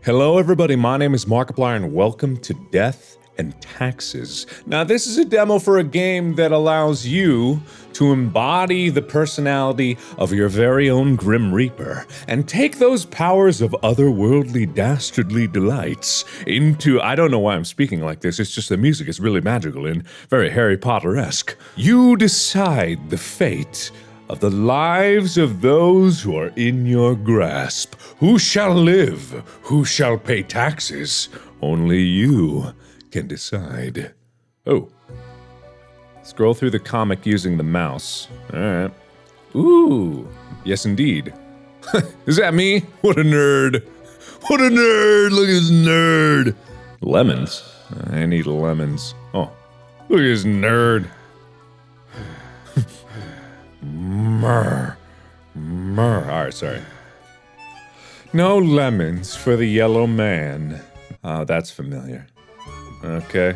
Hello everybody, my name is Markiplier and welcome to Death and Taxes. Now this is a demo for a game that allows you to embody the personality of your very own Grim Reaper and take those powers of otherworldly dastardly delights into— I don't know why I'm speaking like this, it's just the music is really magical and very Harry Potter-esque. You decide the fate of the lives of those who are in your grasp. Who shall live? Who shall pay taxes? Only you can decide. Oh. Scroll through the comic using the mouse. Alright. Ooh. Yes, indeed. Is that me? What a nerd. What a nerd! Look at this nerd! Lemons? I need lemons. Oh. Look at this nerd. Myrrh. Alright, sorry. No lemons for the yellow man. Oh, that's familiar. Okay.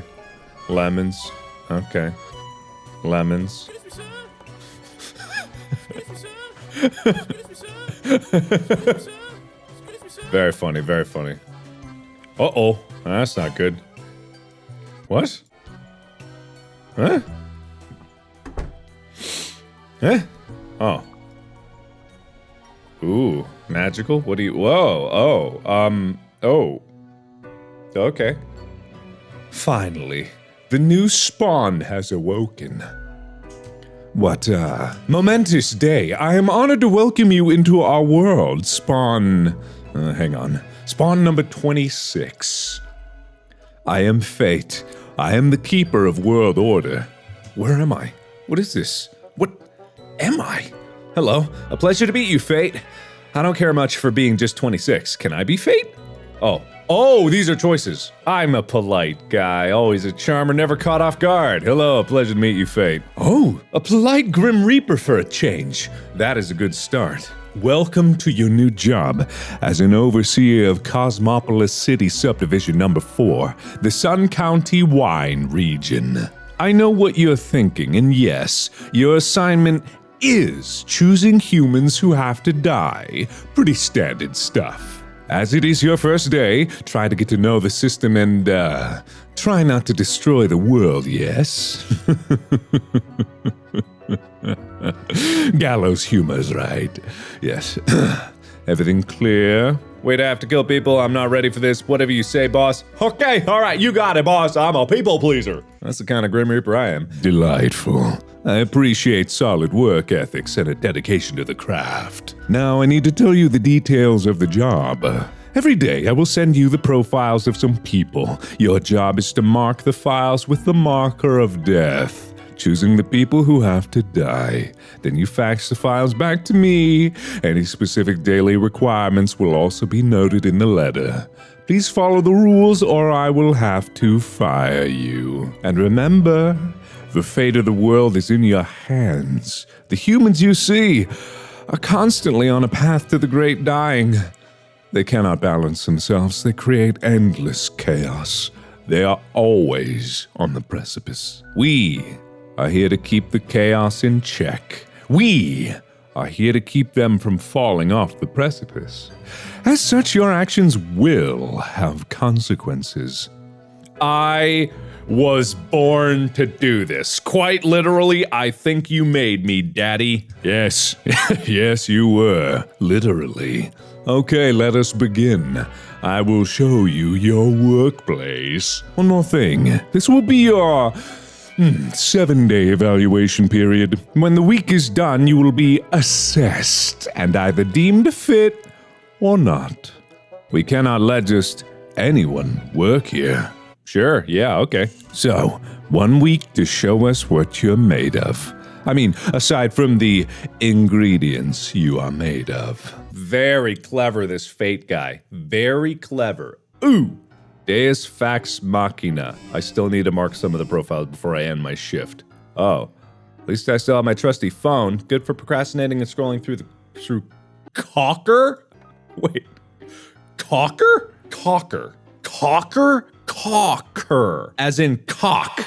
Lemons. Okay. Lemons. Very funny, very funny. Uh-oh. That's not good. What? Huh? Huh? Oh. Ooh, magical? What do you— whoa, oh. Okay. Finally, the new spawn has awoken. What a momentous day. I am honored to welcome you into our world, spawn— hang on. Spawn number 26. I am Fate. I am the keeper of world order. Where am I? What is this? What am I? Hello, a pleasure to meet you, Fate. I don't care much for being just 26. Can I be Fate? Oh, these are choices. I'm a polite guy, always a charmer, never caught off guard. Hello, a pleasure to meet you, Fate. Oh, a polite Grim Reaper for a change. That is a good start. Welcome to your new job as an overseer of Cosmopolis City Subdivision Number 4, the Sun County Wine Region. I know what you're thinking, and yes, your assignment is choosing humans who have to die. Pretty standard stuff. As it is your first day, try to get to know the system and, try not to destroy the world, yes? Gallows humor's right. Yes. Everything clear? Wait, I have to kill people. I'm not ready for this. Whatever you say, boss. Okay, alright, you got it, boss. I'm a people pleaser. That's the kind of Grim Reaper I am. Delightful. I appreciate solid work ethics and a dedication to the craft. Now I need to tell you the details of the job. Every day I will send you the profiles of some people. Your job is to mark the files with the marker of death, choosing the people who have to die. Then you fax the files back to me. Any specific daily requirements will also be noted in the letter. Please follow the rules or I will have to fire you. And remember, the fate of the world is in your hands. The humans you see are constantly on a path to the great dying. They cannot balance themselves. They create endless chaos. They are always on the precipice. We are here to keep the chaos in check. We are here to keep them from falling off the precipice. As such, your actions will have consequences. I was born to do this. Quite literally, I think you made me, Daddy. Yes, yes, you were. Literally. Okay, let us begin. I will show you your workplace. One more thing. This will be your 7-day evaluation period. When the week is done, you will be assessed and either deemed fit or not. We cannot let just anyone work here. Sure, yeah, okay. So, 1 week to show us what you're made of. I mean, aside from the ingredients you are made of. Very clever, this Fate guy. Very clever. Ooh! Deus Fax Machina. I still need to mark some of the profiles before I end my shift. Oh. At least I still have my trusty phone. Good for procrastinating and scrolling through Cocker? Wait. Cocker? Cocker. Cocker? Cocker. As in cock.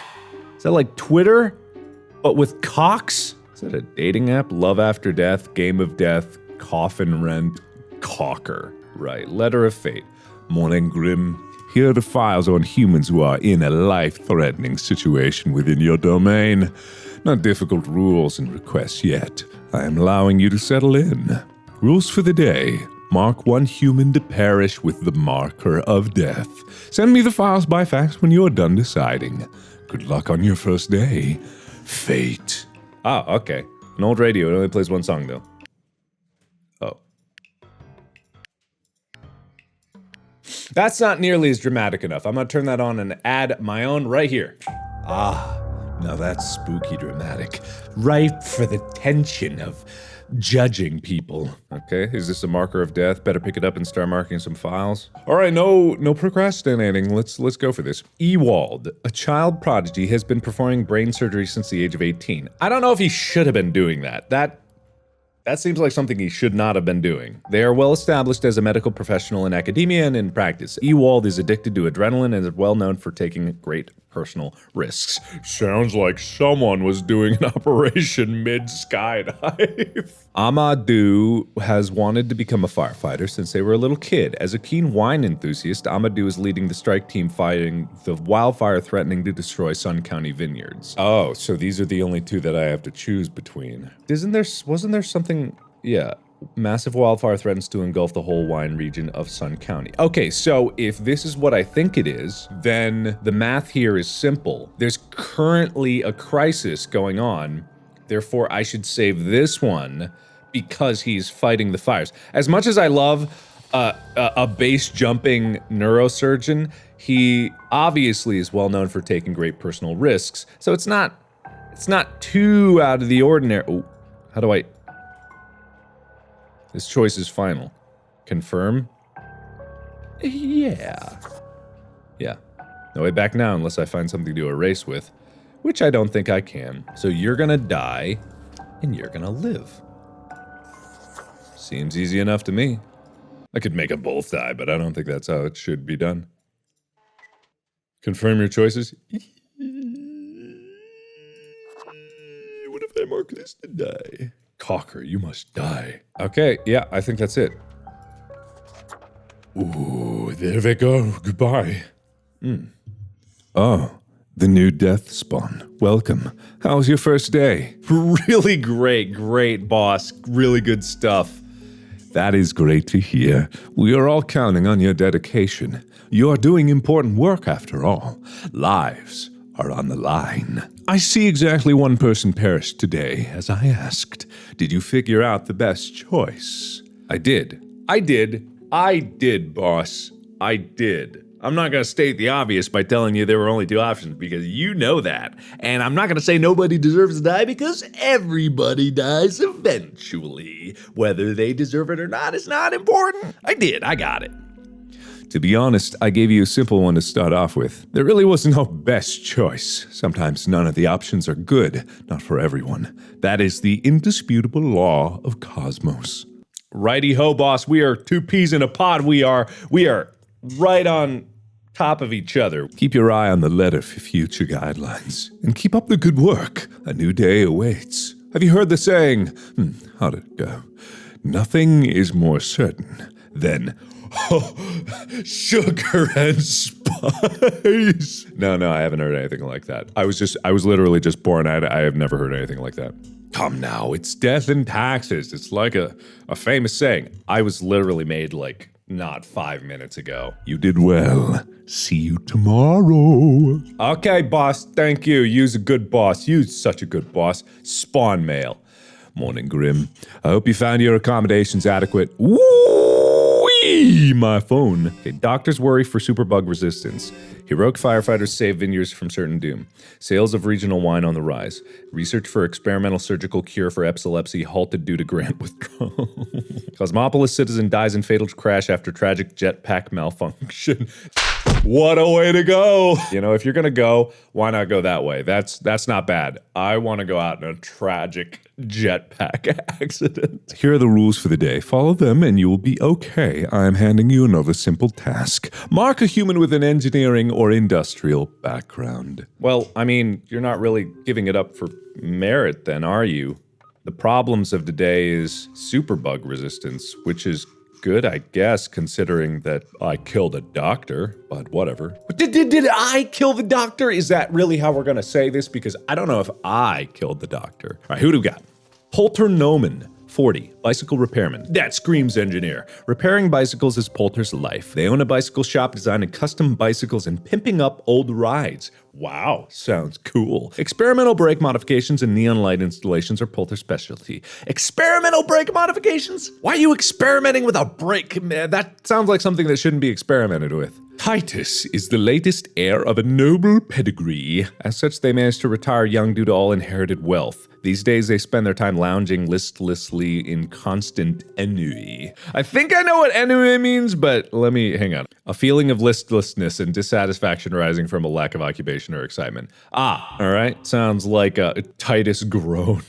Is that like Twitter? But with cocks? Is that a dating app? Love After Death, Game of Death, Coffin Rent, Cocker. Right, Letter of Fate. Morning, Grim. Here are the files on humans who are in a life-threatening situation within your domain. Not difficult rules and requests yet. I am allowing you to settle in. Rules for the day. Mark one human to perish with the marker of death. Send me the files by fax when you are done deciding. Good luck on your first day. Fate. Ah, okay. An old radio. It only plays one song, though. Oh. That's not nearly as dramatic enough. I'm gonna turn that on and add my own right here. Ah, now that's spooky dramatic. Ripe for the tension of judging people. Okay, is this a marker of death? Better pick it up and start marking some files. All right, no procrastinating. Let's go for this. Ewald, a child prodigy, has been performing brain surgery since the age of 18. I don't know if he should have been doing that. That seems like something he should not have been doing. They are well established as a medical professional in academia and in practice. Ewald is addicted to adrenaline and is well known for taking great personal risks. Sounds like someone was doing an operation mid-skydive. Amadou has wanted to become a firefighter since they were a little kid. As a keen wine enthusiast, Amadou is leading the strike team fighting the wildfire threatening to destroy Sun County vineyards. Oh, so these are the only two that I have to choose between. Wasn't there something, yeah. Massive wildfire threatens to engulf the whole wine region of Sun County. Okay, so if this is what I think it is, then the math here is simple. There's currently a crisis going on, therefore I should save this one because he's fighting the fires. As much as I love a base jumping neurosurgeon, he obviously is well known for taking great personal risks, so it's not too out of the ordinary. Oh, how do I... This choice is final. Confirm? Yeah. Yeah. No way back now unless I find something to erase with, which I don't think I can. So you're gonna die, and you're gonna live. Seems easy enough to me. I could make them both die, but I don't think that's how it should be done. Confirm your choices? What if I mark this to die? Cocker, you must die. Okay, yeah, I think that's it. Ooh, there they go. Goodbye. Oh, the new death spawn. Welcome. How was your first day? Really great, boss. Really good stuff. That is great to hear. We are all counting on your dedication. You are doing important work after all. Lives are on the line. I see exactly one person perished today, as I asked. Did you figure out the best choice? I did, boss. I did. I'm not gonna state the obvious by telling you there were only two options, because you know that. And I'm not gonna say nobody deserves to die, because everybody dies eventually. Whether they deserve it or not is not important. I got it. To be honest, I gave you a simple one to start off with. There really was no best choice. Sometimes none of the options are good, not for everyone. That is the indisputable law of cosmos. Righty ho, boss. We are two peas in a pod. We are right on top of each other. Keep your eye on the letter for future guidelines. And keep up the good work. A new day awaits. Have you heard the saying? How did it go? Nothing is more certain than... Oh, sugar and spice. No, I haven't heard anything like that. I was literally just born. I have never heard anything like that. Come now, it's death and taxes. It's like a famous saying. I was literally made like not 5 minutes ago. You did well. See you tomorrow. Okay, boss. Thank you. You's a good boss. You's such a good boss. Spawn mail. Morning, Grim. I hope you found your accommodations adequate. My phone. Okay, doctors worry for superbug resistance. Heroic firefighters save vineyards from certain doom. Sales of regional wine on the rise. Research for experimental surgical cure for epilepsy halted due to grant withdrawal. Cosmopolis citizen dies in fatal crash after tragic jetpack malfunction. What a way to go! You know, if you're gonna go, why not go that way? That's not bad. I want to go out in a tragic jetpack accident. Here are the rules for the day. Follow them and you will be okay. I am handing you another simple task. Mark a human with an engineering or industrial background. Well, I mean, you're not really giving it up for merit then, are you? The problems of today is superbug resistance, which is good, I guess, considering that I killed a doctor, but whatever. Did I kill the doctor? Is that really how we're gonna say this? Because I don't know if I killed the doctor. All right, who do we got? Poulter Noman. 40, bicycle repairman. That screams engineer. Repairing bicycles is Poulter's life. They own a bicycle shop designing custom bicycles and pimping up old rides. Wow, sounds cool. Experimental brake modifications and neon light installations are Poulter's specialty. Experimental brake modifications? Why are you experimenting with a brake? That sounds like something that shouldn't be experimented with. Titus is the latest heir of a noble pedigree. As such, they managed to retire young due to all inherited wealth. These days, they spend their time lounging listlessly in constant ennui. I think I know what ennui means, but hang on. A feeling of listlessness and dissatisfaction arising from a lack of occupation or excitement. Ah, all right. Sounds like Titus Groan.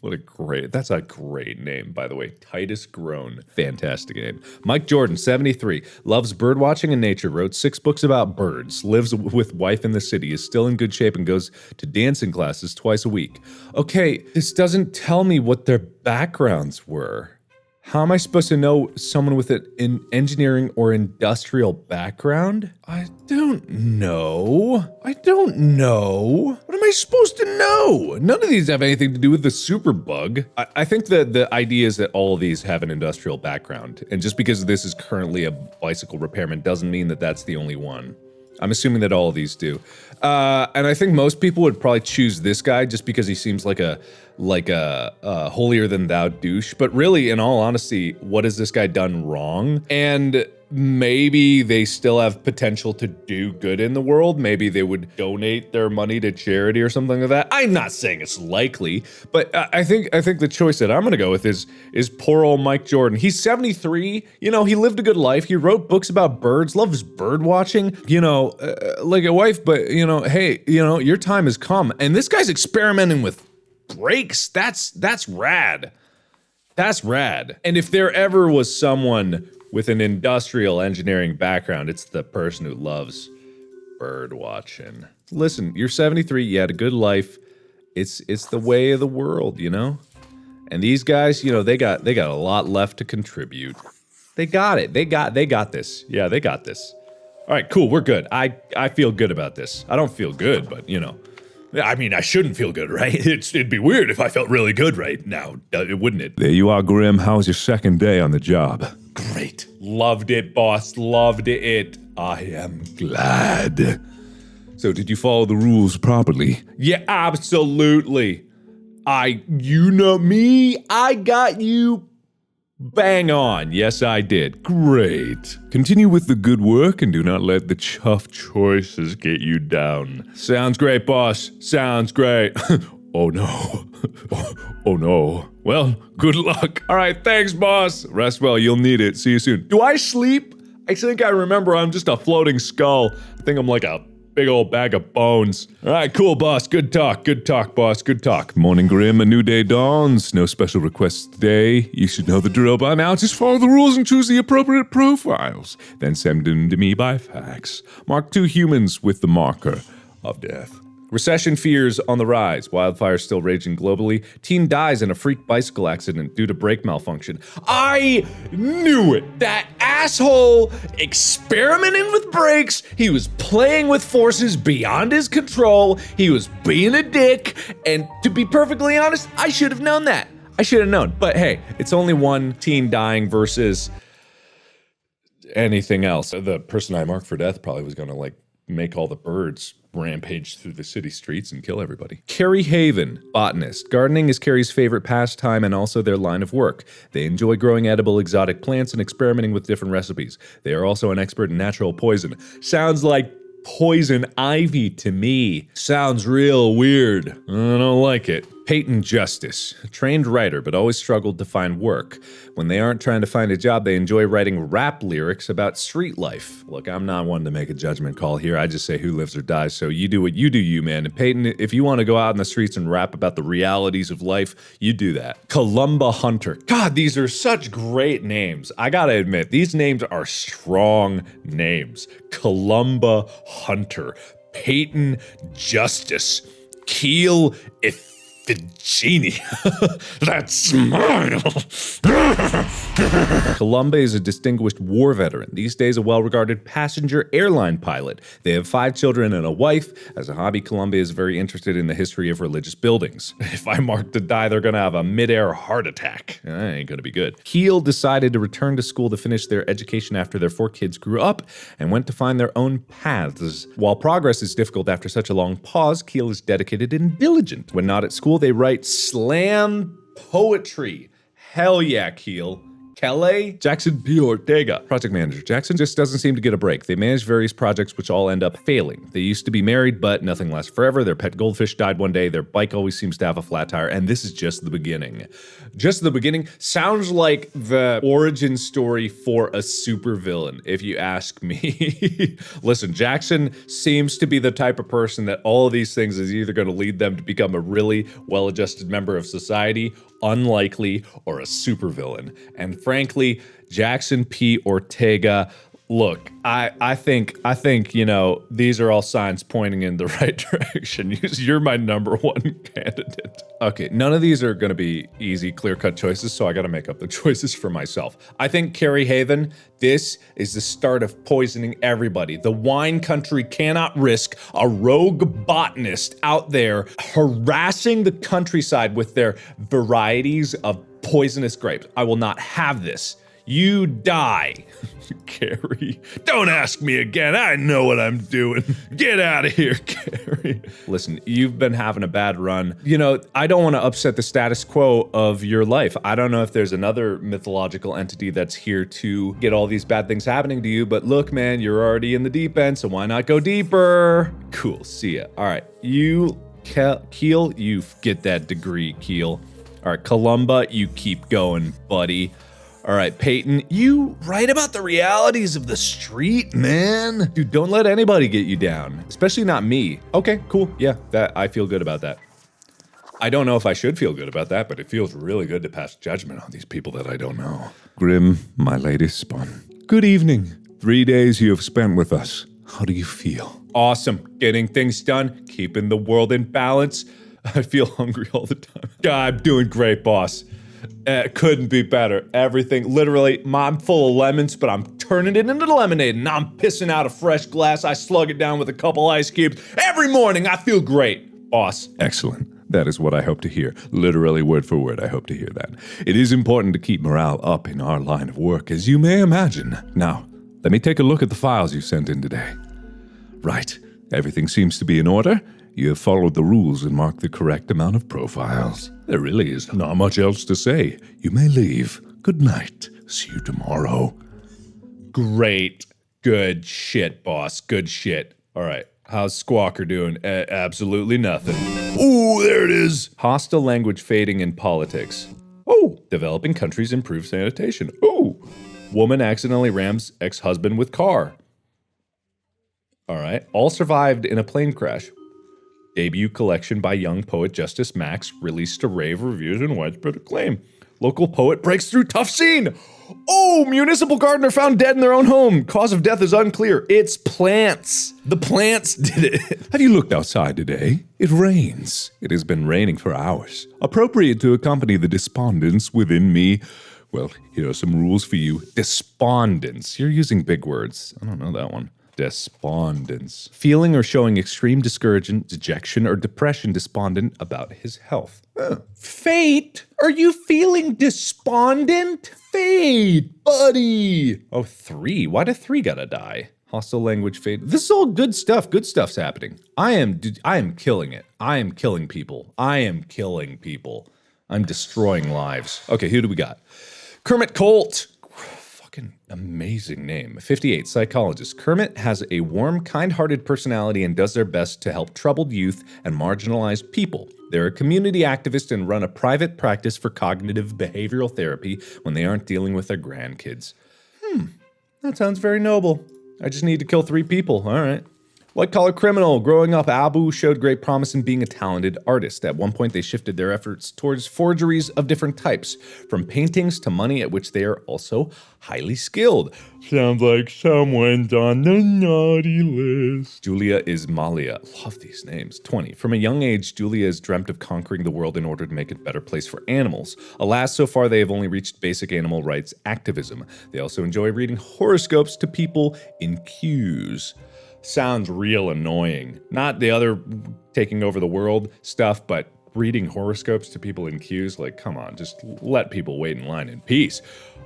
That's a great name, by the way. Titus Groan. Fantastic name. Mike Jordan, 73, loves birdwatching and nature, wrote 6 books about birds, lives with wife in the city, is still in good shape, and goes to dancing classes twice a week. Okay, this doesn't tell me what their backgrounds were. How am I supposed to know someone with an engineering or industrial background? I don't know. What am I supposed to know? None of these have anything to do with the superbug. I think that the idea is that all of these have an industrial background. And just because this is currently a bicycle repairman doesn't mean that that's the only one. I'm assuming that all of these do. And I think most people would probably choose this guy just because he seems like a holier than thou douche. But really, in all honesty, what has this guy done wrong? And maybe they still have potential to do good in the world. Maybe they would donate their money to charity or something like that. I'm not saying it's likely, but I think the choice that I'm gonna go with is poor old Mike Jordan. He's 73. You know, he lived a good life. He wrote books about birds, loves bird watching. You know, like a wife, but you know, hey, you know, your time has come. And this guy's experimenting with brakes. That's rad. That's rad. And if there ever was someone with an industrial engineering background, it's the person who loves bird watching. Listen, you're 73, you had a good life. It's the way of the world, you know? And these guys, you know, they got a lot left to contribute. They got it. They got this. Yeah, they got this. All right, cool, we're good. I feel good about this. I don't feel good, but you know. I mean, I shouldn't feel good, right? It'd be weird if I felt really good right now, wouldn't it? There you are, Grim. How's your second day on the job? Great. Loved it, boss. Loved it. I am glad. So, did you follow the rules properly? Yeah, absolutely. You know me, I got you bang on. Yes, I did. Great. Continue with the good work and do not let the tough choices get you down. Sounds great, boss. Sounds great. Oh no. Oh no. Well, good luck. All right, thanks, boss. Rest well, you'll need it. See you soon. Do I sleep? I think I remember I'm just a floating skull. I think I'm like a big old bag of bones. All right, cool, boss. Good talk, boss. Good talk. Morning, Grim. A new day dawns. No special requests today. You should know the drill by now. Just follow the rules and choose the appropriate profiles. Then send them to me by fax. Mark 2 humans with the marker of death. Recession fears on the rise. Wildfires still raging globally. Teen dies in a freak bicycle accident due to brake malfunction. I knew it! That asshole experimenting with brakes. He was playing with forces beyond his control. He was being a dick. And to be perfectly honest, I should have known that. I should have known. But hey, it's only one teen dying versus anything else. The person I marked for death probably was gonna like make all the birds rampage through the city streets and kill everybody. Carrie Haven, botanist. Gardening is Carrie's favorite pastime and also their line of work. They enjoy growing edible exotic plants and experimenting with different recipes. They are also an expert in natural poison. Sounds like poison ivy to me. Sounds real weird. I don't like it. Peyton Justice, a trained writer but always struggled to find work. When they aren't trying to find a job, they enjoy writing rap lyrics about street life. Look, I'm not one to make a judgment call here. I just say who lives or dies, so you do what you do, you man. And Peyton, if you want to go out in the streets and rap about the realities of life, you do that. Columba Hunter. God, these are such great names. I gotta admit, these names are strong names. Columba Hunter. Peyton Justice. Keel Virginia, that smile. Columba is a distinguished war veteran, these days a well-regarded passenger airline pilot. They have 5 children and a wife. As a hobby, Columba is very interested in the history of religious buildings. If I mark to die, they're gonna have a mid-air heart attack. That ain't gonna be good. Keel decided to return to school to finish their education after their 4 kids grew up and went to find their own paths. While progress is difficult after such a long pause, Keel is dedicated and diligent. When not at school, they write slam poetry. Hell yeah, Keel. Kelly, Jackson P. Ortega. Project manager. Jackson just doesn't seem to get a break. They manage various projects which all end up failing. They used to be married, but nothing lasts forever. Their pet goldfish died one day. Their bike always seems to have a flat tire, and this is just the beginning. Just the beginning. Sounds like the origin story for a supervillain, if you ask me. Listen, Jackson seems to be the type of person that all of these things is either going to lead them to become a really well-adjusted member of society, unlikely, or a supervillain. And frankly, Jackson P. Ortega, look, I think, you know, these are all signs pointing in the right direction. You're my #1 candidate. Okay, none of these are gonna be easy, clear-cut choices, so I gotta make up the choices for myself. I think Carrie Haven, this is the start of poisoning everybody. The wine country cannot risk a rogue botanist out there harassing the countryside with their varieties of poisonous grapes. I will not have this. You die. Carrie, don't ask me again. I know what I'm doing. Get out of here, Carrie. Listen, you've been having a bad run. You know, I don't want to upset the status quo of your life. I don't know if there's another mythological entity that's here to get all these bad things happening to you, but look, man, you're already in the deep end, so why not go deeper? Cool, see ya. All right, you, Keel, you get that degree, Keel. All right, Columba, you keep going, buddy. All right, Peyton, you write about the realities of the street, man. Dude, don't let anybody get you down, especially not me. Okay, cool, yeah, I feel good about that. I don't know if I should feel good about that, but it feels really good to pass judgment on these people that I don't know. Grim, my latest spawn. Good evening. 3 days you have spent with us. How do you feel? Awesome, getting things done, keeping the world in balance. I feel hungry all the time. God, I'm doing great, boss. Couldn't be better. Everything, literally, I'm full of lemons, but I'm turning it into lemonade, and I'm pissing out a fresh glass. I slug it down with a couple ice cubes. Every morning, I feel great, boss. Excellent. That is what I hope to hear. Literally, word for word, I hope to hear that. It is important to keep morale up in our line of work, as you may imagine. Now, let me take a look at the files you sent in today. Right. Everything seems to be in order. You have followed the rules and marked the correct amount of profiles. There really is not much else to say. You may leave. Good night. See you tomorrow. Great. Good shit, boss. Good shit. All right. How's Squawker doing? Absolutely nothing. Ooh, there it is. Hostile language fading in politics. Oh, developing countries improve sanitation. Ooh. Woman accidentally rams ex-husband with car. All right. All survived in a plane crash. Debut collection by young poet Justice Max, released to rave reviews and widespread acclaim. Local poet breaks through tough scene. Oh, municipal gardener found dead in their own home. Cause of death is unclear. It's plants. The plants did it. Have you looked outside today? It rains. It has been raining for hours. Appropriate to accompany the despondence within me. Well, here are some rules for you. Despondence. You're using big words. I don't know that one. Despondence. Feeling or showing extreme discouragement, dejection, or depression despondent about his health. Fate? Are you feeling despondent? Fate, buddy! Oh, 3. Why did 3 gotta die? Hostile language fate. This is all good stuff. Good stuff's happening. I am killing it. I am killing people. I'm destroying lives. Okay, who do we got? Kermit Colt. Amazing name. 58, psychologist. Kermit has a warm, kind-hearted personality and does their best to help troubled youth and marginalized people. They're a community activist and run a private practice for cognitive behavioral therapy when they aren't dealing with their grandkids. That sounds very noble. I just need to kill 3 people. All right. White-collar criminal. Growing up, Abu showed great promise in being a talented artist. At one point, they shifted their efforts towards forgeries of different types, from paintings to money, at which they are also highly skilled. Sounds like someone's on the naughty list. Julia Ismailia. Love these names. 20. From a young age, Julia has dreamt of conquering the world in order to make it a better place for animals. Alas, so far they have only reached basic animal rights activism. They also enjoy reading horoscopes to people in queues. Sounds real annoying. Not the other taking over the world stuff, but reading horoscopes to people in queues. Like, come on, just let people wait in line in peace.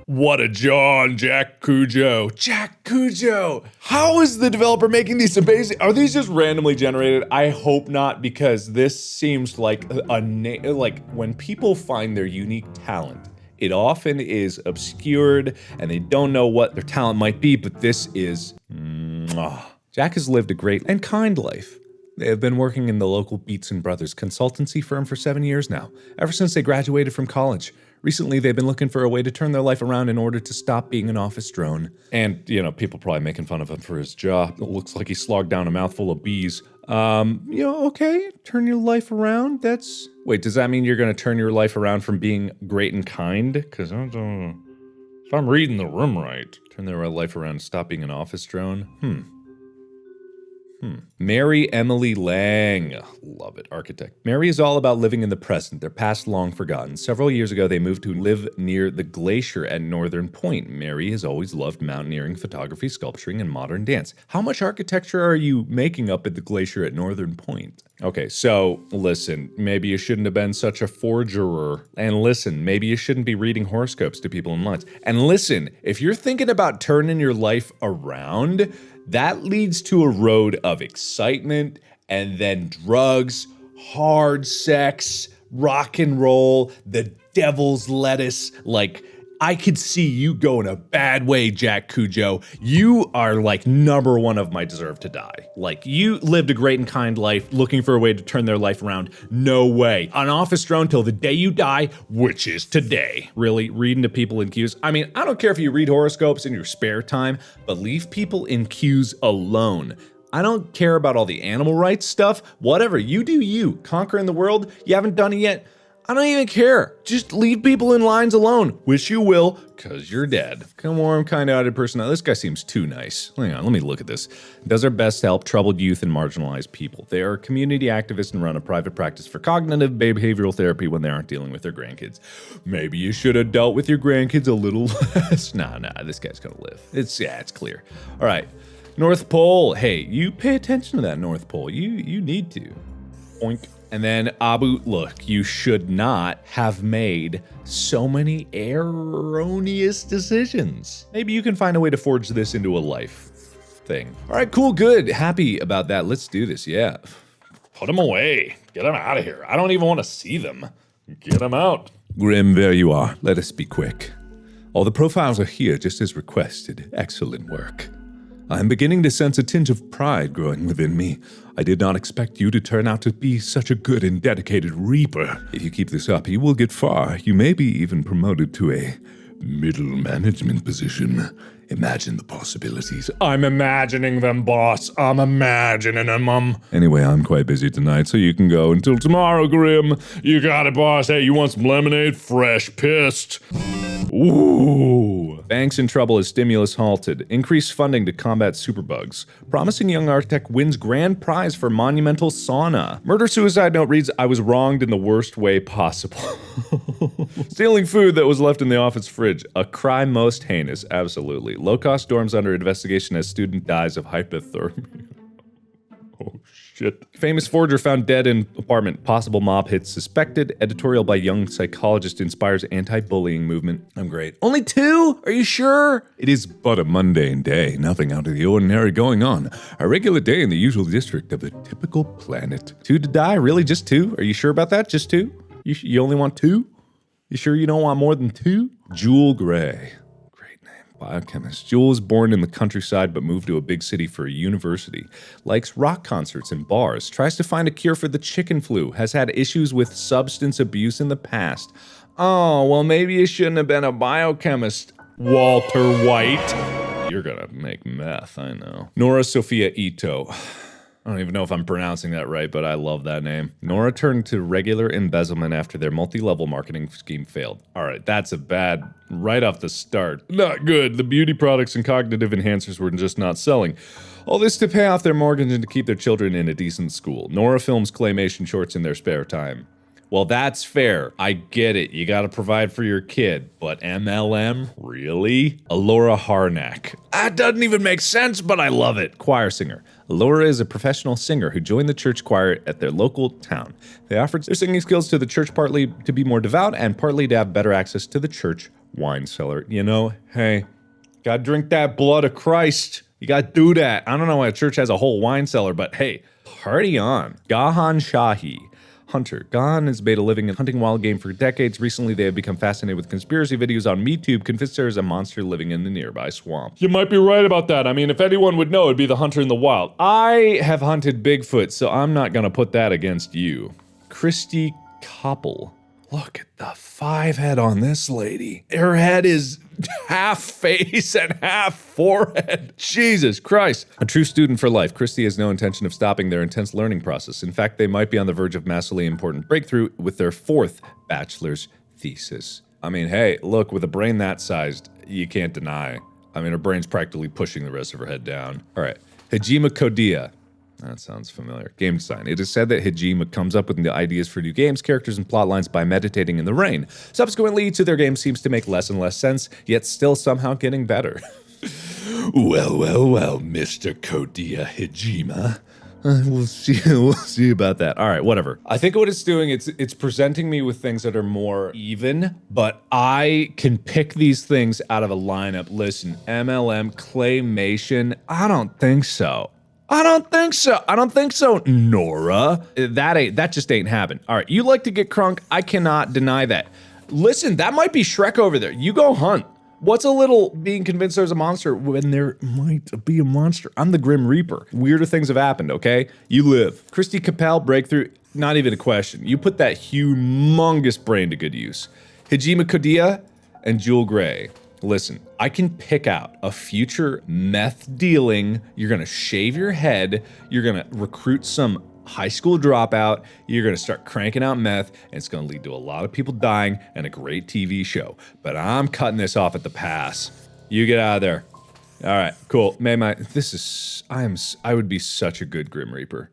What a John, Jack Cujo. Jack Cujo! How is the developer making these amazing? Are these just randomly generated? I hope not, because this seems like like when people find their unique talent, it often is obscured and they don't know what their talent might be, but this is Jack has lived a great and kind life. They have been working in the local Beats & Brothers consultancy firm for 7 years now, ever since they graduated from college. Recently, they've been looking for a way to turn their life around in order to stop being an office drone. And, you know, people probably making fun of him for his job. It looks like he slogged down a mouthful of bees. Okay, turn your life around, that's... Wait, does that mean you're gonna turn your life around from being great and kind? Because I don't... If I'm reading the room right. Turn their life around and stop being an office drone? Mary Emily Lang. Love it, architect. Mary is all about living in the present, their past long forgotten. Several years ago, they moved to live near the glacier at Northern Point. Mary has always loved mountaineering, photography, sculpturing, and modern dance. How much architecture are you making up at the glacier at Northern Point? Okay, so listen, maybe you shouldn't have been such a forgerer. And listen, maybe you shouldn't be reading horoscopes to people in lines. And listen, if you're thinking about turning your life around, that leads to a road of excitement and then drugs, hard sex, rock and roll, the devil's lettuce. Like, I could see you go in a bad way, Jack Cujo. You are like #1 of my deserve to die. Like, you lived a great and kind life looking for a way to turn their life around. No way. An office drone till the day you die, which is today. Really, reading to people in queues? I mean, I don't care if you read horoscopes in your spare time, but leave people in queues alone. I don't care about all the animal rights stuff. Whatever, you do you. Conquering the world, you haven't done it yet. I don't even care. Just leave people in lines alone. Wish you will, cause you're dead. Come warm, kind-hearted person. Now, this guy seems too nice. Hang on, let me look at this. Does their best to help troubled youth and marginalized people. They are community activists and run a private practice for cognitive behavioral therapy when they aren't dealing with their grandkids. Maybe you should have dealt with your grandkids a little less. Nah, this guy's gonna live. It's clear. All right, North Pole. Hey, you pay attention to that North Pole. You need to. Oink. And then Abu, look, you should not have made so many erroneous decisions. Maybe you can find a way to forge this into a life thing. All right, cool, good. Happy about that. Let's do this, yeah. Put them away. Get them out of here. I don't even want to see them. Get them out. Grim, there you are. Let us be quick. All the profiles are here just as requested. Excellent work. I am beginning to sense a tinge of pride growing within me. I did not expect you to turn out to be such a good and dedicated Reaper. If you keep this up, you will get far. You may be even promoted to a middle management position. Imagine the possibilities. I'm imagining them, boss. I'm imagining them, Anyway, I'm quite busy tonight, so you can go until tomorrow, Grim. You got it, boss. Hey, you want some lemonade? Fresh pissed. Ooh. Banks in trouble as stimulus halted. Increased funding to combat superbugs. Promising young architect wins grand prize for monumental sauna. Murder-suicide note reads, I was wronged in the worst way possible. Stealing food that was left in the office fridge. A crime most heinous, absolutely. Low-cost dorms under investigation as student dies of hypothermia. Oh, shit. Famous forger found dead in apartment. Possible mob hit suspected. Editorial by young psychologist inspires anti-bullying movement. I'm great. Only 2? Are you sure? It is but a mundane day. Nothing out of the ordinary going on. A regular day in the usual district of a typical planet. 2 to die? Really? Just 2? Are you sure about that? Just 2? You only want 2? You sure you don't want more than 2? Jewel Gray. Biochemist. Jewel was born in the countryside but moved to a big city for a university. Likes rock concerts and bars. Tries to find a cure for the chicken flu. Has had issues with substance abuse in the past. Oh, well, maybe you shouldn't have been a biochemist, Walter White. You're gonna make meth, I know. Nora Sophia Ito. I don't even know if I'm pronouncing that right, but I love that name. Nora turned to regular embezzlement after their multi-level marketing scheme failed. All right, that's a bad, right off the start. Not good. The beauty products and cognitive enhancers were just not selling. All this to pay off their mortgage and to keep their children in a decent school. Nora films claymation shorts in their spare time. Well, that's fair. I get it. You gotta provide for your kid. But MLM? Really? Alora Harnack. That doesn't even make sense, but I love it. Choir singer. Alora is a professional singer who joined the church choir at their local town. They offered their singing skills to the church partly to be more devout and partly to have better access to the church wine cellar. You know, hey, gotta drink that blood of Christ. You gotta do that. I don't know why a church has a whole wine cellar, but hey, party on. Gahan Shahi. Hunter. Gahan has made a living in hunting wild game for decades. Recently, they have become fascinated with conspiracy videos on MeTube, convinced there is a monster living in the nearby swamp. You might be right about that. I mean, if anyone would know, it'd be the hunter in the wild. I have hunted Bigfoot, so I'm not gonna put that against you. Christy Koppel. Look at the 5 head on this lady. Her head is half face and half forehead. Jesus Christ. A true student for life, Christy has no intention of stopping their intense learning process. In fact, they might be on the verge of massively important breakthrough with their 4th bachelor's thesis. I mean, hey, look, with a brain that sized, you can't deny. I mean, her brain's practically pushing the rest of her head down. All right, Hajime Kodia. That sounds familiar. Game design. It is said that Hajime comes up with the ideas for new games, characters, and plot lines by meditating in the rain. Subsequently, each of their games seems to make less and less sense, yet still somehow getting better. Well, Mr. Kodia Hajime. We'll see about that. All right, whatever. I think what it's doing, it's presenting me with things that are more even, but I can pick these things out of a lineup. Listen, MLM, claymation, I don't think so. I don't think so, Nora. That just ain't happened. All right, you like to get crunk. I cannot deny that. Listen, that might be Shrek over there. You go hunt. What's a little being convinced there's a monster when there might be a monster? I'm the Grim Reaper. Weirder things have happened, okay? You live. Christy Capel, breakthrough, not even a question. You put that humongous brain to good use. Hajime Kodia and Jewel Gray. Listen, I can pick out a future meth dealing, you're gonna shave your head, you're gonna recruit some high school dropout, you're gonna start cranking out meth, and it's gonna lead to a lot of people dying and a great TV show. But I'm cutting this off at the pass. You get out of there. All right, cool. I would be such a good Grim Reaper.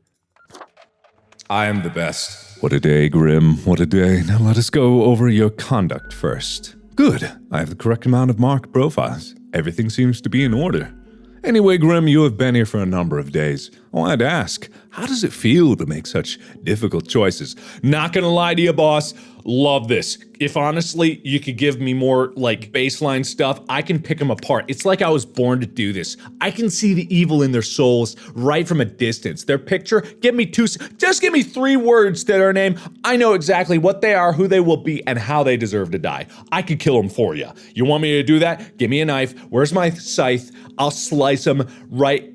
I am the best. What a day, Grim, what a day. Now let us go over your conduct first. Good. I have the correct amount of marked profiles. Everything seems to be in order. Anyway, Grim, you have been here for a number of days. I wanted to ask, how does it feel to make such difficult choices? Not gonna lie to you, boss. Love this. If honestly, you could give me more like baseline stuff, I can pick them apart. It's like I was born to do this. I can see the evil in their souls right from a distance. Their picture, just give me 3 words to their name. I know exactly what they are, who they will be, and how they deserve to die. I could kill them for you. You want me to do that? Give me a knife. Where's my scythe? I'll slice them right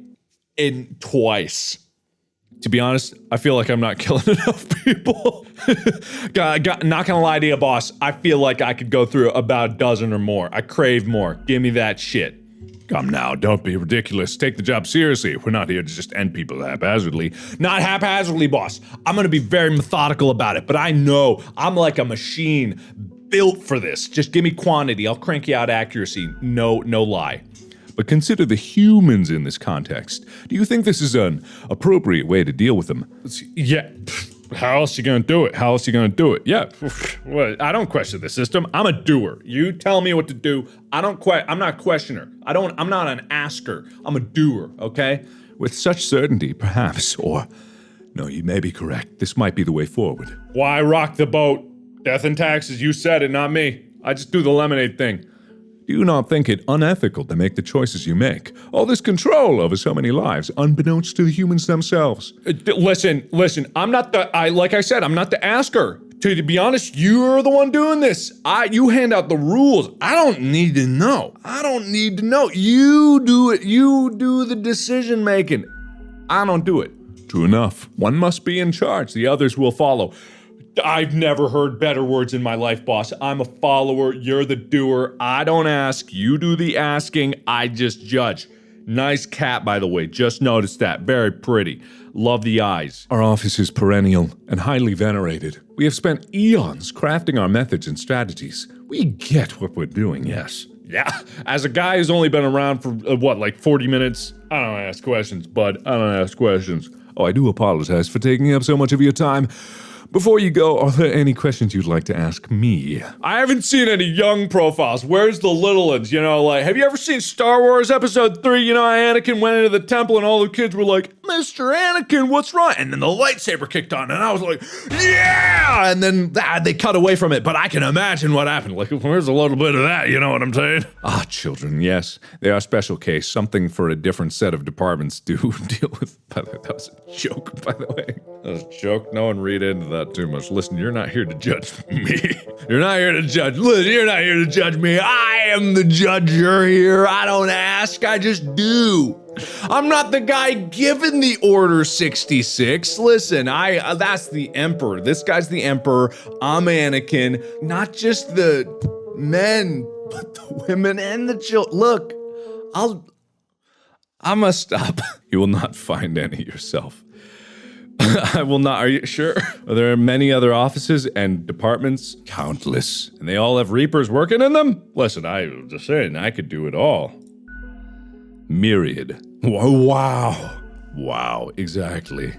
in twice. To be honest, I feel like I'm not killing enough people. Not gonna lie to you, boss. I feel like I could go through about a dozen or more. I crave more. Give me that shit. Come now, don't be ridiculous. Take the job seriously. We're not here to just end people haphazardly. Not haphazardly, boss. I'm gonna be very methodical about it, but I know I'm like a machine built for this. Just give me quantity. I'll crank you out accuracy. No lie. But consider the humans in this context. Do you think this is an appropriate way to deal with them? Yeah, how else you gonna do it? Yeah, well, I don't question the system. I'm a doer. You tell me what to do. I'm not a questioner. I'm not an asker. I'm a doer, okay? With such certainty, perhaps, or no, you may be correct. This might be the way forward. Why rock the boat? Death and taxes, you said it, not me. I just do the lemonade thing. Do you not think it unethical to make the choices you make? All this control over so many lives, unbeknownst to the humans themselves. Listen, I'm not the asker. To be honest, you're the one doing this. You hand out the rules. I don't need to know. You do it. You do the decision making. I don't do it. True enough. One must be in charge. The others will follow. I've never heard better words in my life, boss. I'm a follower, you're the doer. I don't ask, you do the asking, I just judge. Nice cat, by the way. Just noticed that. Very pretty. Love the eyes. Our office is perennial and highly venerated. We have spent eons crafting our methods and strategies. We get what we're doing, yes. Yeah, as a guy who's only been around for, like 40 minutes, I don't ask questions, bud. I don't ask questions. Oh, I do apologize for taking up so much of your time. Before you go, are there any questions you'd like to ask me? I haven't seen any young profiles. Where's the little ones? You know, like, have you ever seen Star Wars Episode 3? You know, Anakin went into the temple and all the kids were like, Mr. Anakin, what's wrong? And then the lightsaber kicked on and I was like, yeah! And then they cut away from it, but I can imagine what happened. Like, where's a little bit of that, you know what I'm saying? Ah, children, yes. They are a special case, something for a different set of departments to deal with. By the way, that was a joke, by the way. That was a joke. No one read into that too much. Listen, you're not here to judge me. You're not here to judge. Listen, you're not here to judge me. I am the judge. You're here. I don't ask. I just do. I'm not the guy given the Order 66. Listen, that's the Emperor. This guy's the Emperor. I'm Anakin. Not just the men, but the women and the children. Look, I must stop. You will not find any yourself. I will not. Are you sure? There are many other offices and departments. Countless. And they all have Reapers working in them? Listen, I was just saying, I could do it all. Myriad. Wow. Wow, exactly.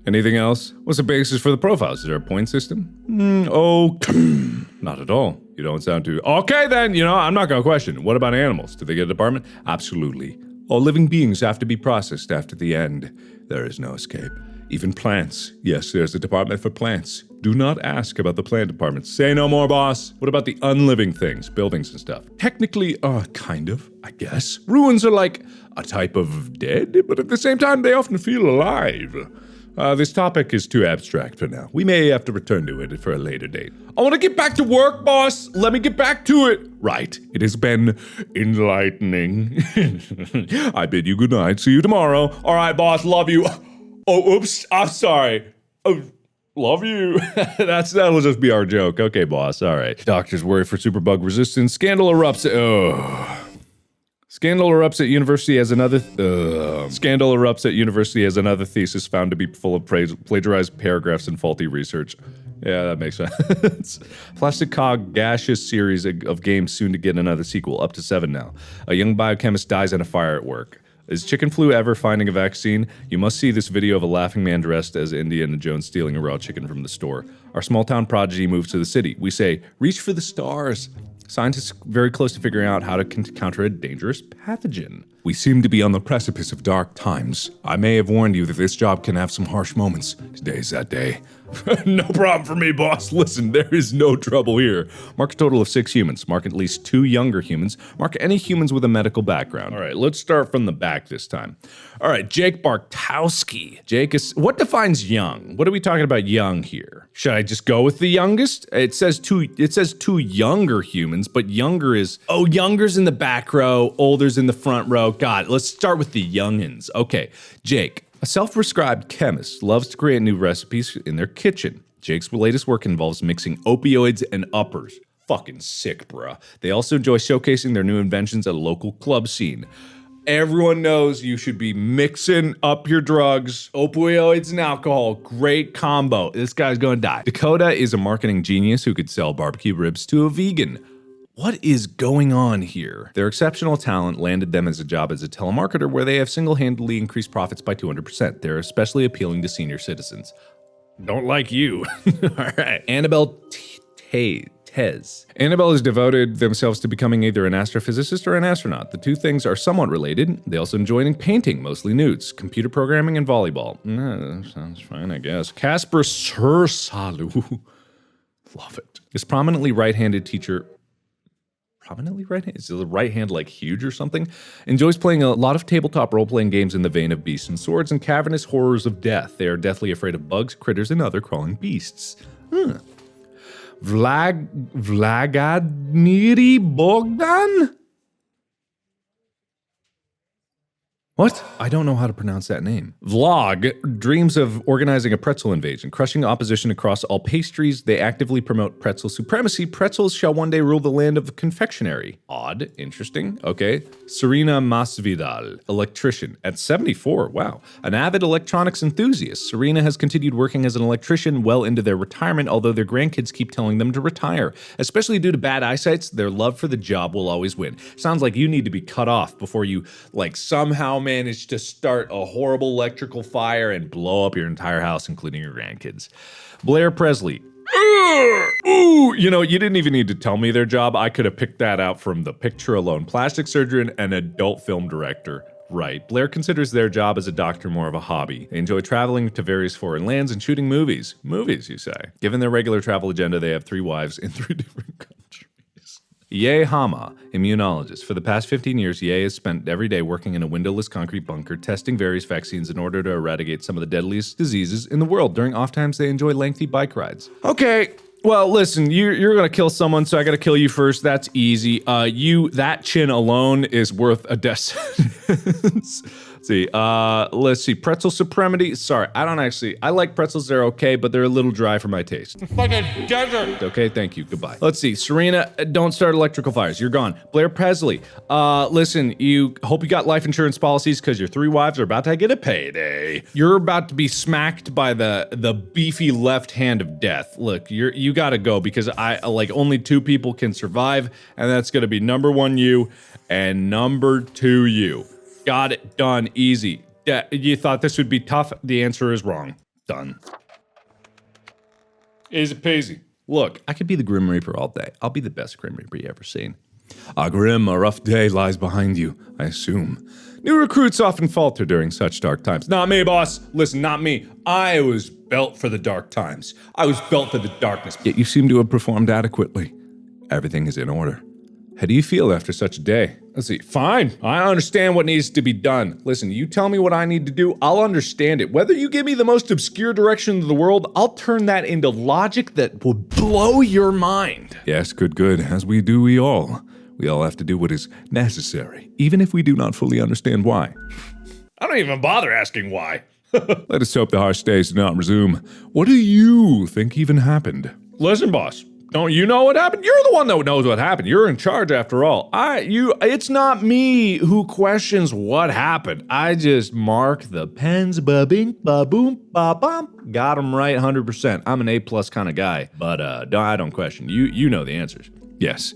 Anything else? What's the basis for the profiles? Is there a point system? Not at all. You don't sound too... Okay then, you know, I'm not gonna question. What about animals? Do they get a department? Absolutely. All living beings have to be processed after the end. There is no escape. Even plants. Yes, there's a department for plants. Do not ask about the plant department. Say no more, boss. What about the unliving things, buildings and stuff? Technically, kind of, I guess. Ruins are like a type of dead, but at the same time, they often feel alive. This topic is too abstract for now. We may have to return to it for a later date. I want to get back to work, boss. Let me get back to it. Right. It has been enlightening. I bid you good night. See you tomorrow. All right, boss. Love you. Oh, oops. I'm sorry. Oh, love you. That'll just be our joke. Okay, boss. All right. Doctors worry for superbug resistance. Scandal erupts. Scandal erupts at university as another. Scandal erupts at university as another thesis found to be full of plagiarized paragraphs and faulty research. Yeah, that makes sense. Plastic Cog gaseous series of games soon to get another sequel, up to 7 now. A young biochemist dies in a fire at work. Is chicken flu ever finding a vaccine? You must see this video of a laughing man dressed as Indiana Jones stealing a raw chicken from the store. Our small town prodigy moves to the city. We say, reach for the stars. Scientists very close to figuring out how to counter a dangerous pathogen. We seem to be on the precipice of dark times. I may have warned you that this job can have some harsh moments. Today's that day. No problem for me, boss. Listen, there is no trouble here. Mark a total of 6 humans. Mark at least 2 younger humans. Mark any humans with a medical background. All right, let's start from the back this time. All right, Jake Bartowski. Jake is... What defines young? What are we talking about young here? Should I just go with the youngest? It says two younger humans, but younger is... Oh, younger's in the back row, older's in the front row. God, let's start with the youngins. Okay, Jake. A self-prescribed chemist loves to create new recipes in their kitchen. Jake's latest work involves mixing opioids and uppers. Fucking sick, bruh. They also enjoy showcasing their new inventions at a local club scene. Everyone knows you should be mixing up your drugs, opioids and alcohol. Great combo. This guy's gonna die. Dakota is a marketing genius who could sell barbecue ribs to a vegan. What is going on here? Their exceptional talent landed them as a job as a telemarketer where they have single-handedly increased profits by 200%. They're especially appealing to senior citizens. Don't like you. All right. Annabelle Tez. Annabelle has devoted themselves to becoming either an astrophysicist or an astronaut. The two things are somewhat related. They also enjoy painting, mostly nudes, computer programming, and volleyball. Sounds fine, I guess. Casper Sursalu. Love it. This prominently right-handed teacher... Prominently right-handed? Is the right hand like huge or something? Enjoys playing a lot of tabletop role-playing games in the vein of Beasts and Swords and cavernous horrors of death. They are deathly afraid of bugs, critters, and other crawling beasts. Vlagadmiri Bogdan? What? I don't know how to pronounce that name. Vlog dreams of organizing a pretzel invasion, crushing opposition across all pastries. They actively promote pretzel supremacy. Pretzels shall one day rule the land of confectionery. Odd. Interesting. Okay. Serena Masvidal, electrician at 74. Wow. An avid electronics enthusiast. Serena has continued working as an electrician well into their retirement, although their grandkids keep telling them to retire. Especially due to bad eyesight, their love for the job will always win. Sounds like you need to be cut off before you, like, somehow manage to start a horrible electrical fire and blow up your entire house, including your grandkids. Blair Presley. Ooh, you know, you didn't even need to tell me their job. I could have picked that out from the picture alone. Plastic surgeon and adult film director. Right. Blair considers their job as a doctor more of a hobby. They enjoy traveling to various foreign lands and shooting movies. Movies, you say. Given their regular travel agenda, they have 3 wives in 3 different countries. Ye Hama, immunologist. For the past 15 years, Ye has spent every day working in a windowless concrete bunker, testing various vaccines in order to eradicate some of the deadliest diseases in the world. During off times, they enjoy lengthy bike rides. Okay. Well, listen, you're gonna kill someone, so I gotta kill you first. That's easy. That chin alone is worth a death sentence. Let's see. Pretzel supremacy. Sorry, I like pretzels. They're okay, but they're a little dry for my taste. It's like a desert. Okay, thank you. Goodbye. Let's see. Serena, don't start electrical fires. You're gone. Blair Presley. Listen, you hope you got life insurance policies because your 3 wives are about to get a payday. You're about to be smacked by the beefy left hand of death. Look, you gotta go because only 2 people can survive, and that's gonna be number 1 you and number 2 you. Got it. Done. Easy. You thought this would be tough? The answer is wrong. Done. Easy peasy. Look, I could be the Grim Reaper all day. I'll be the best Grim Reaper you ever seen. Grim, a rough day lies behind you, I assume. New recruits often falter during such dark times. Not me, boss. Listen, not me. I was built for the dark times. I was built for the darkness. Yet you seem to have performed adequately. Everything is in order. How do you feel after such a day? Let's see. Fine. I understand what needs to be done. Listen, you tell me what I need to do, I'll understand it. Whether you give me the most obscure direction of the world, I'll turn that into logic that will blow your mind. Yes, good. As we do, we all. We all have to do what is necessary, even if we do not fully understand why. I don't even bother asking why. Let us hope the harsh days do not resume. What do you think even happened? Listen, boss. Don't you know what happened? You're the one that knows what happened. You're in charge after all. It's not me who questions what happened. I just mark the pens, ba-bing, ba-boom, ba-bum. Got them right 100%. I'm an A+ kind of guy, but I don't question. You know the answers. Yes,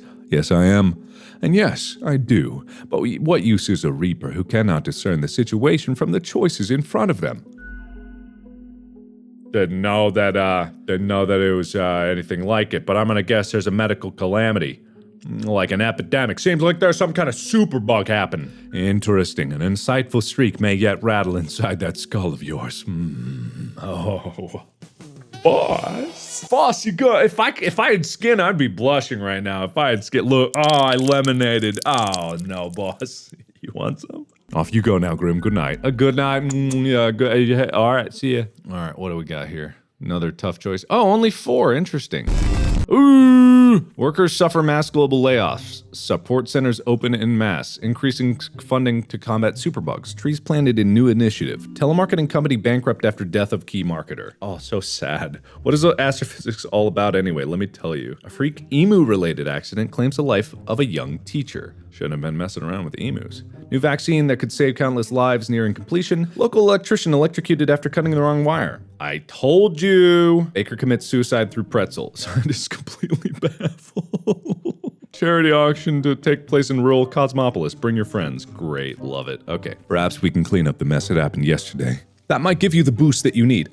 I am. And yes, I do. But what use is a Reaper who cannot discern the situation from the choices in front of them? Didn't know that it was anything like it, but I'm gonna guess there's a medical calamity. Like an epidemic. Seems like there's some kind of superbug happening. Interesting. An insightful streak may yet rattle inside that skull of yours. Oh. Boss, you go. If I had skin, I'd be blushing right now. If I had skin, look. Oh, I lemonaded. Oh, no, boss. You want some? Off you go now, Grim. Good night. Good night. Yeah, good. All right, see ya. All right, what do we got here? Another tough choice. Oh, only 4. Interesting. Ooh! Workers suffer mass global layoffs. Support centers open en masse. Increasing funding to combat superbugs. Trees planted in new initiative. Telemarketing company bankrupt after death of key marketer. Oh, so sad. What is astrophysics all about anyway? Let me tell you. A freak emu-related accident claims the life of a young teacher. Shouldn't have been messing around with emus. New vaccine that could save countless lives nearing completion. Local electrician electrocuted after cutting the wrong wire. I told you. Baker commits suicide through pretzel. Scientists completely baffled. Charity auction to take place in rural Cosmopolis. Bring your friends. Great, love it. Okay, perhaps we can clean up the mess that happened yesterday. That might give you the boost that you need.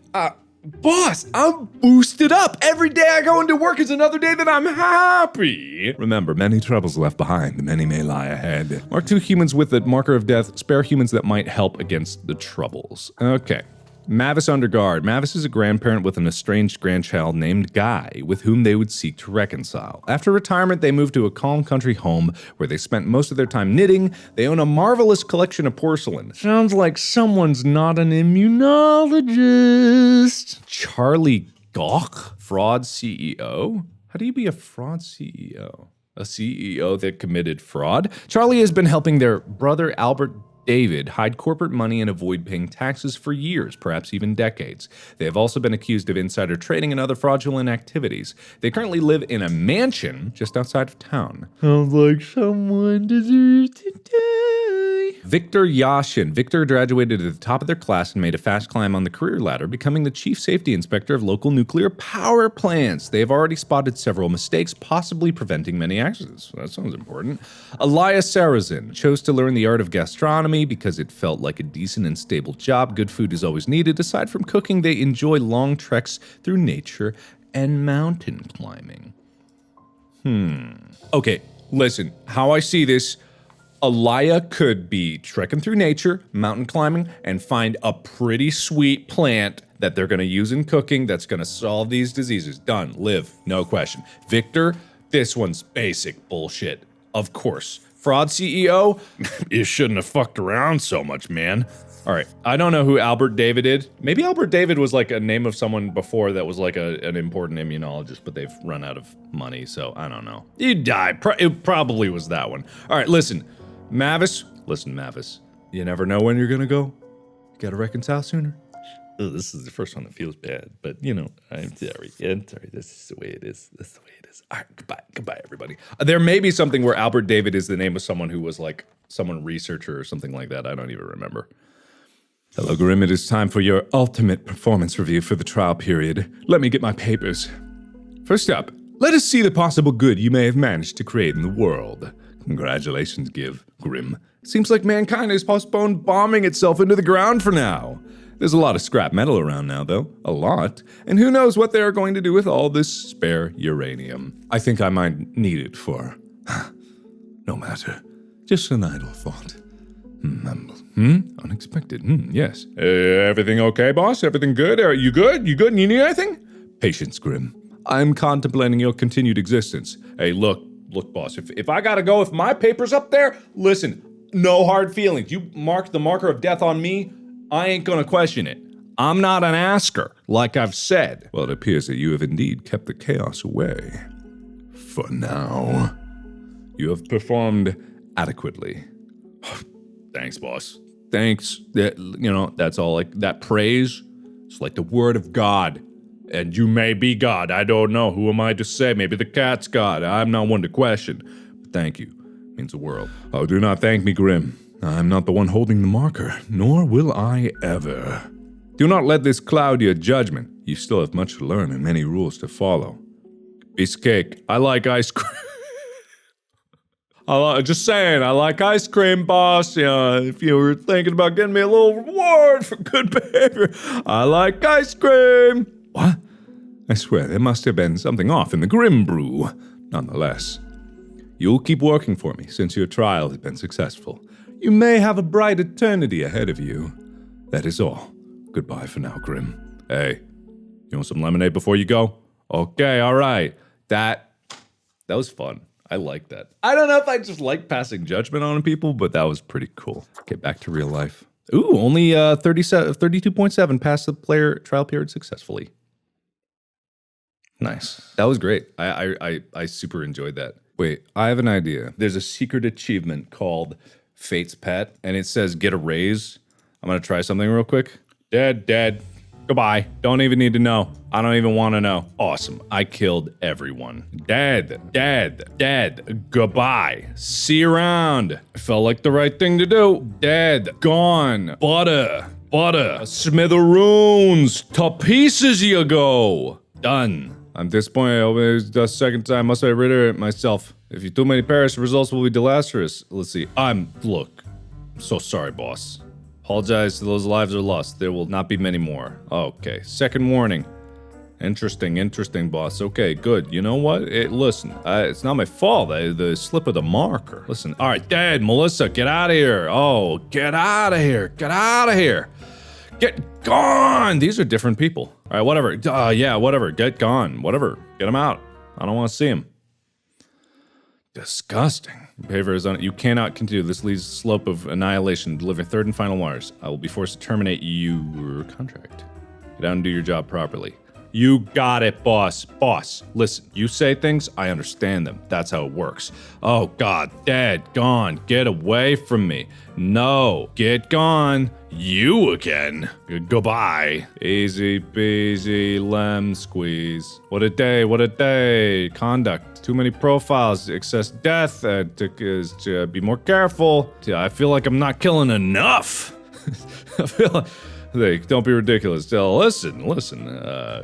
Boss, I'm boosted up. Every day I go into work is another day that I'm happy. Remember, many troubles left behind, many may lie ahead. Mark 2 humans with the marker of death, spare humans that might help against the troubles. Okay. Mavis Underguard. Mavis is a grandparent with an estranged grandchild named Guy, with whom they would seek to reconcile. After retirement, they moved to a calm country home where they spent most of their time knitting. They own a marvelous collection of porcelain. Sounds like someone's not an immunologist. Charlie Gauch, fraud CEO? How do you be a fraud CEO? A CEO that committed fraud? Charlie has been helping their brother Albert David hide corporate money and avoid paying taxes for years, perhaps even decades. They have also been accused of insider trading and other fraudulent activities. They currently live in a mansion just outside of town. Sounds like someone deserves to die. Victor Yashin. Victor graduated at the top of their class and made a fast climb on the career ladder, becoming the chief safety inspector of local nuclear power plants. They have already spotted several mistakes, possibly preventing many accidents. That sounds important. Elias Sarazin chose to learn the art of gastronomy because it felt like a decent and stable job. Good food is always needed. Aside from cooking, they enjoy long treks through nature and mountain climbing. Okay, listen, how I see this, Alaya could be trekking through nature, mountain climbing, and find a pretty sweet plant that they're gonna use in cooking that's gonna solve these diseases. Done, live, no question. Victor, this one's basic bullshit. Of course. Fraud CEO? You shouldn't have fucked around so much, man. All right, I don't know who Albert David is. Maybe Albert David was like a name of someone before that was like an important immunologist, but they've run out of money, so I don't know. You die. It probably was that one. All right, listen. Mavis. Listen, Mavis. You never know when you're gonna go. You gotta reconcile sooner. Oh, this is the first one that feels bad, but you know, I'm sorry. This is the way it is. All right, goodbye, everybody. There may be something where Albert David is the name of someone who was like someone researcher or something like that. I don't even remember. Hello, Grim. It is time for your ultimate performance review for the trial period. Let me get my papers. First up, let us see the possible good you may have managed to create in the world. Congratulations, Grim. Seems like mankind has postponed bombing itself into the ground for now. There's a lot of scrap metal around now, though. A lot. And who knows what they are going to do with all this spare uranium. I think I might need it for... no matter. Just an idle thought. Unexpected. Yes. Everything okay, boss? Everything good? Are you good? You good? You need anything? Patience, Grim. I'm contemplating your continued existence. Hey, look, boss. If I gotta go with my papers up there, listen, no hard feelings. You mark the marker of death on me, I ain't gonna question it. I'm not an asker, like I've said. Well, it appears that you have indeed kept the chaos away. For now. You have performed adequately. Thanks, boss. Thanks. That's all like that praise. It's like the word of God. And you may be God. I don't know. Who am I to say? Maybe the cat's God. I'm not one to question. But thank you. It means the world. Oh, do not thank me, Grim. I'm not the one holding the marker, nor will I ever. Do not let this cloud your judgment. You still have much to learn and many rules to follow. Piece of cake. I like ice cream. Just saying, I like ice cream, boss. If you were thinking about getting me a little reward for good behavior, I like ice cream. What? I swear, there must have been something off in the Grim brew. Nonetheless, you'll keep working for me since your trial has been successful. You may have a bright eternity ahead of you. That is all. Goodbye for now, Grim. Hey, you want some lemonade before you go? Okay, all right. That was fun. I like that. I don't know if I just like passing judgment on people, but that was pretty cool. Get back to real life. Ooh, only 32.7 passed the player trial period successfully. Nice. That was great. I super enjoyed that. Wait, I have an idea. There's a secret achievement called Fate's Pet, and it says get a raise. I'm gonna try something real quick. Dead. Goodbye. Don't even need to know. I don't even want to know. Awesome. I killed everyone. Dead. Goodbye. See you around. Felt like the right thing to do. Dead. Gone. Butter. Smithereens. To pieces you go. Done. At this point, it's the second time. Must I reiterate myself? If you too many perish, results will be disastrous. Let's see. Look. I'm so sorry, boss. Apologize to those lives are lost. There will not be many more. Okay, second warning. Interesting, boss. Okay, good. You know what? Listen, it's not my fault. The slip of the marker. Listen, all right, Dad, Melissa, get out of here. Oh, get out of here. Get gone. These are different people. All right, whatever. Yeah, whatever. Get gone. Whatever. Get them out. I don't want to see them. Disgusting. Behavior is on it. You cannot continue. This leads to the slope of annihilation. Deliver third and final wires. I will be forced to terminate your contract. Get out and do your job properly. You got it, boss. Boss, listen, you say things, I understand them. That's how it works. Oh God, dead, gone, get away from me. No, get gone. You again. Goodbye. Easy peasy, lem squeeze. What a day, what a day. Conduct, too many profiles, excess death, be more careful. I feel like I'm not killing enough. I feel like, don't be ridiculous. Listen,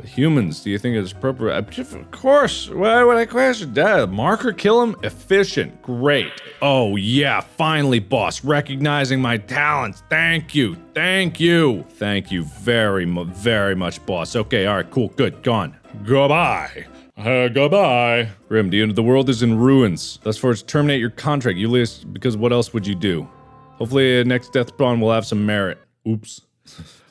humans, do you think it's appropriate? Of course, why would I question that? Marker, kill him? Efficient, great. Oh yeah, finally, boss, recognizing my talents. Thank you, thank you. Thank you very much, boss. Okay, all right, cool, good, gone. Goodbye. Goodbye. Grim, the end of the world is in ruins. Thus far, terminate your contract, Ulysses, because what else would you do? Hopefully, next death spawn will have some merit. Oops.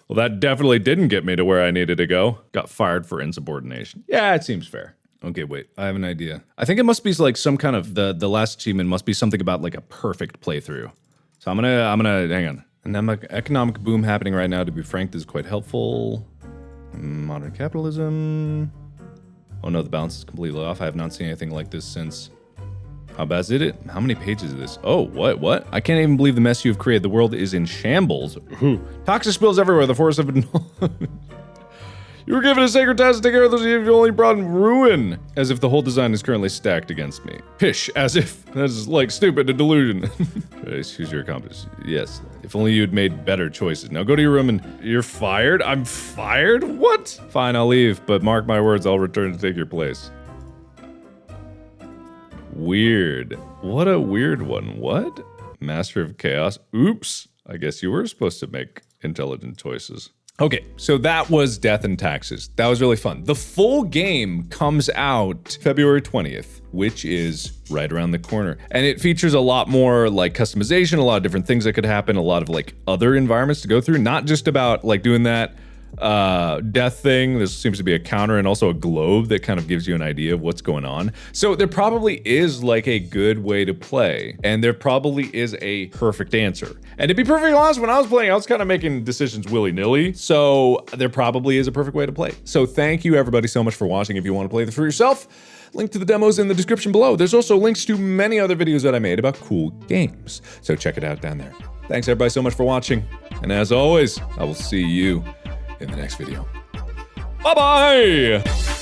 Well, that definitely didn't get me to where I needed to go. Got fired for insubordination. Yeah, it seems fair. Okay, wait, I have an idea. I think it must be like some kind of, the last achievement must be something about like a perfect playthrough. So I'm gonna, hang on. An economic boom happening right now, to be frank, is quite helpful. Modern capitalism. Oh no, the balance is completely off. I have not seen anything like this since. How bad is it? How many pages is this? Oh, what? I can't even believe the mess you've created. The world is in shambles. Toxic spills everywhere. The forests have been... You were given a sacred task to take care of those you've only brought in ruin. As if the whole design is currently stacked against me. Pish, as if. That's like stupid, a delusion. Choose your accomplice. Yes, if only you'd made better choices. Now go to your room and... You're fired? I'm fired? What? Fine, I'll leave, but mark my words, I'll return to take your place. Weird. What a weird one. What? Master of Chaos. Oops. I guess you were supposed to make intelligent choices. Okay, so that was Death and Taxes. That was really fun. The full game comes out February 20th, which is right around the corner. And it features a lot more like customization, a lot of different things that could happen, a lot of like other environments to go through, not just about like doing that death thing. This seems to be a counter and also a globe that kind of gives you an idea of what's going on. So there probably is like a good way to play, and there probably is a perfect answer. And to be perfectly honest, when I was playing, I was kind of making decisions willy-nilly. So there probably is a perfect way to play. So thank you everybody so much for watching. If you want to play this for yourself, link to the demos in the description below. There's also links to many other videos that I made about cool games. So check it out down there. Thanks everybody so much for watching. And as always, I will see you in the next video. Bye-bye!